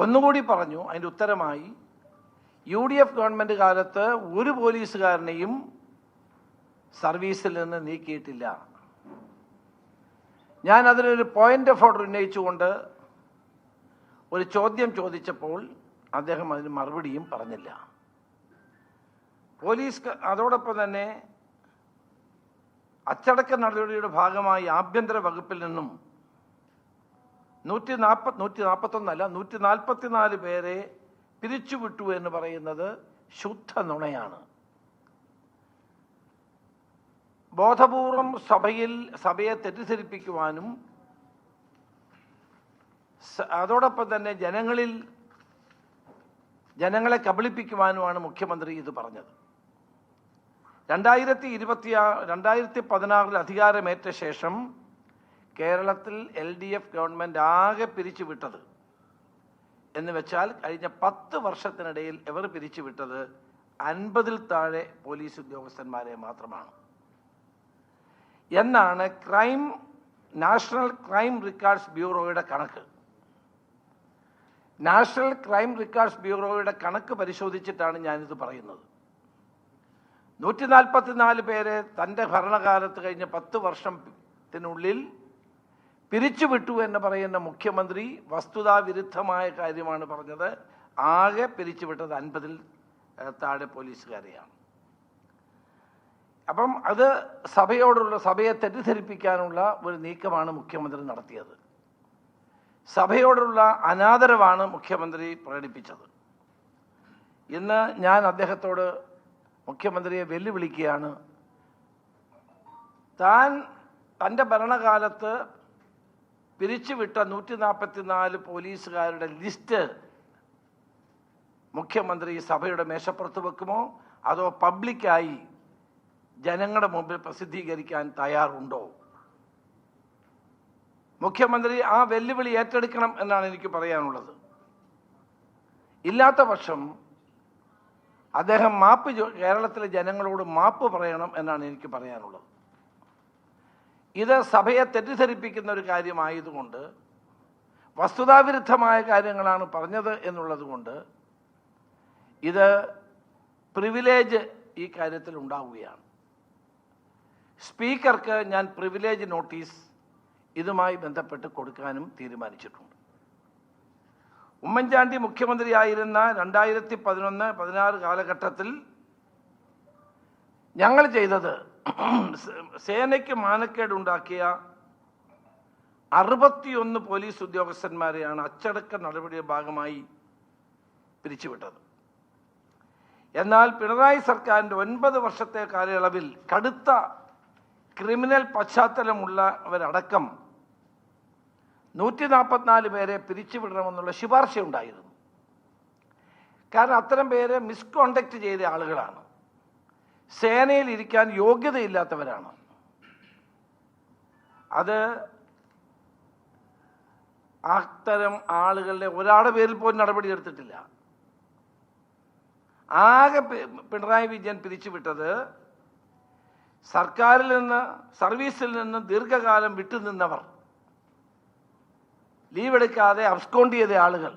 ഒന്നുകൂടി പറഞ്ഞു അതിൻ്റെ ഉത്തരമായി, UDF ഗവൺമെൻറ് കാലത്ത് ഒരു പോലീസുകാരനെയും സർവീസിൽ നിന്ന് നീക്കിയിട്ടില്ല. ഞാൻ അതിനൊരു പോയിന്റ് ഓഫ് ഓർഡർ ഉന്നയിച്ചുകൊണ്ട് ഒരു ചോദ്യം ചോദിച്ചപ്പോൾ അദ്ദേഹം അതിന് മറുപടിയും പറഞ്ഞില്ല. പോലീസ് അതോടൊപ്പം തന്നെ അച്ചടക്ക നടപടിയുടെ ഭാഗമായി ആഭ്യന്തര വകുപ്പിൽ നിന്നും 144 പേരെ പിരിച്ചുവിട്ടു എന്ന് പറയുന്നത് ശുദ്ധ നുണയാണ്. ബോധപൂർവം സഭയെ തെറ്റിദ്ധരിപ്പിക്കുവാനും അതോടൊപ്പം തന്നെ ജനങ്ങളെ കബളിപ്പിക്കുവാനുമാണ് മുഖ്യമന്ത്രി ഇത് പറഞ്ഞത്. 2016 അധികാരമേറ്റ ശേഷം കേരളത്തിൽ LDF ഗവൺമെൻറ് ആകെ പിരിച്ചുവിട്ടത് എന്ന് വെച്ചാൽ കഴിഞ്ഞ 10 വർഷത്തിനിടയിൽ ഇവർ പിരിച്ചുവിട്ടത് 50-ൽ താഴെ പോലീസ് ഉദ്യോഗസ്ഥന്മാരെ മാത്രമാണ് എന്നാണ് നാഷണൽ ക്രൈം റെക്കോർഡ്സ് ബ്യൂറോയുടെ കണക്ക്. നാഷണൽ ക്രൈം റെക്കോർഡ്സ് ബ്യൂറോയുടെ കണക്ക് പരിശോധിച്ചിട്ടാണ് ഞാനിത് പറയുന്നത്. 144 പേരെ തൻ്റെ ഭരണകാലത്ത് കഴിഞ്ഞ 10 വർഷത്തിനുള്ളിൽ പിരിച്ചുവിട്ടു എന്ന് പറയുന്ന മുഖ്യമന്ത്രി വസ്തുതാവിരുദ്ധമായ കാര്യമാണ് പറഞ്ഞത്. ആകെ പിരിച്ചുവിട്ടത് 50-ൽ താഴെ പോലീസുകാരെയാണ്. അപ്പം അത് സഭയെ തെറ്റിദ്ധരിപ്പിക്കാനുള്ള ഒരു നീക്കമാണ് മുഖ്യമന്ത്രി നടത്തിയത്. സഭയോടുള്ള അനാദരവാണ് മുഖ്യമന്ത്രി പ്രകടിപ്പിച്ചത്. ഇന്ന് ഞാൻ മുഖ്യമന്ത്രിയെ വെല്ലുവിളിക്കുകയാണ്. തൻ്റെ ഭരണകാലത്ത് പിരിച്ചുവിട്ട 144 പോലീസുകാരുടെ ലിസ്റ്റ് മുഖ്യമന്ത്രി സഭയുടെ മേശപ്പുറത്ത് വെക്കുമോ അതോ പബ്ലിക്കായി ജനങ്ങളുടെ മുമ്പിൽ പ്രസിദ്ധീകരിക്കാൻ തയ്യാറുണ്ടോ? മുഖ്യമന്ത്രി ആ വെല്ലുവിളി ഏറ്റെടുക്കണം എന്നാണ് എനിക്ക് പറയാനുള്ളത്. ഇല്ലാത്ത പക്ഷം അദ്ദേഹം കേരളത്തിലെ ജനങ്ങളോട് മാപ്പ് പറയണം എന്നാണ് എനിക്ക് പറയാനുള്ളത്. ഇത് സഭയെ തെറ്റിദ്ധരിപ്പിക്കുന്ന ഒരു കാര്യമായതുകൊണ്ട്, വസ്തുതാവിരുദ്ധമായ കാര്യങ്ങളാണ് പറഞ്ഞത് എന്നുള്ളത് കൊണ്ട് ഇത് പ്രിവിലേജ് ഈ കാര്യത്തിൽ ഉണ്ടാവുകയാണ്. സ്പീക്കർക്ക് ഞാൻ പ്രിവിലേജ് നോട്ടീസ് ഇതുമായി ബന്ധപ്പെട്ട് കൊടുക്കാനും തീരുമാനിച്ചിട്ടുണ്ട്. ഉമ്മൻചാണ്ടി മുഖ്യമന്ത്രിയായിരുന്ന 2011-16 കാലഘട്ടത്തിൽ ഞങ്ങൾ ചെയ്തത് സേനയ്ക്ക് മാനക്കേടുണ്ടാക്കിയ 61 പോലീസ് ഉദ്യോഗസ്ഥന്മാരെയാണ് അച്ചടക്ക നടപടിയുടെ ഭാഗമായി പിരിച്ചുവിട്ടത്. എന്നാൽ പിണറായി സർക്കാരിൻ്റെ 9 വർഷത്തെ കാലയളവിൽ കടുത്ത ക്രിമിനൽ പശ്ചാത്തലമുള്ളവരടക്കം 144 പേരെ പിരിച്ചുവിടണമെന്നുള്ള ശുപാർശയുണ്ടായിരുന്നു. കാരണം അത്തരം പേരെ മിസ്കോണ്ടക്ട് ചെയ്ത ആളുകളാണ്, സേനയിൽ ഇരിക്കാൻ യോഗ്യതയില്ലാത്തവരാണ്. അത് അത്തരം ആളുകളുടെ ഒരാളുടെ പേരിൽ പോലും നടപടിയെടുത്തിട്ടില്ല. ആകെ പിണറായി വിജയൻ പിരിച്ചുവിട്ടത് സർവീസിൽ നിന്ന് ദീർഘകാലം വിട്ടുനിന്നവർ, ലീവ് എടുക്കാതെ അബ്സ്കോണ്ട് ചെയ്ത ആളുകൾ,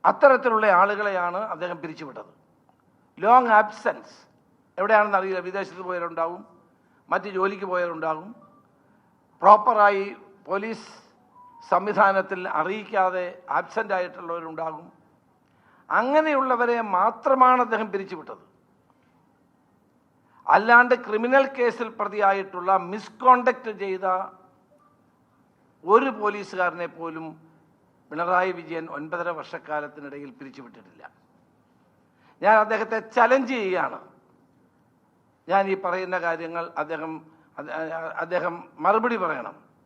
അത്തരത്തിലുള്ള ആളുകളെയാണ് അദ്ദേഹം പിരിച്ചുവിട്ടത്. ലോങ് ആബ്സെൻസ് എവിടെയാണെന്ന് അറിയില്ല, വിദേശത്ത് പോയവരുണ്ടാകും, മറ്റ് ജോലിക്ക് പോയവരുണ്ടാകും, പ്രോപ്പറായി പോലീസ് സംവിധാനത്തിൽ അറിയിക്കാതെ ആബ്സെൻ്റ് ആയിട്ടുള്ളവരുണ്ടാകും. അങ്ങനെയുള്ളവരെ മാത്രമാണ് അദ്ദേഹം പിരിച്ചുവിട്ടത്. അല്ലാണ്ട് ക്രിമിനൽ കേസിൽ പ്രതിയായിട്ടുള്ള മിസ്കോണ്ടക്ട് ചെയ്ത ഒരു പോലീസുകാരനെ പോലും പിണറായി വിജയൻ 9.5 വർഷക്കാലത്തിനിടയിൽ പിരിച്ചുവിട്ടിട്ടില്ല. ഞാൻ അദ്ദേഹത്തെ ചലഞ്ച് ചെയ്യുകയാണ്. ഞാൻ ഈ പറയുന്ന കാര്യങ്ങൾ അദ്ദേഹം മറുപടി പറയണം.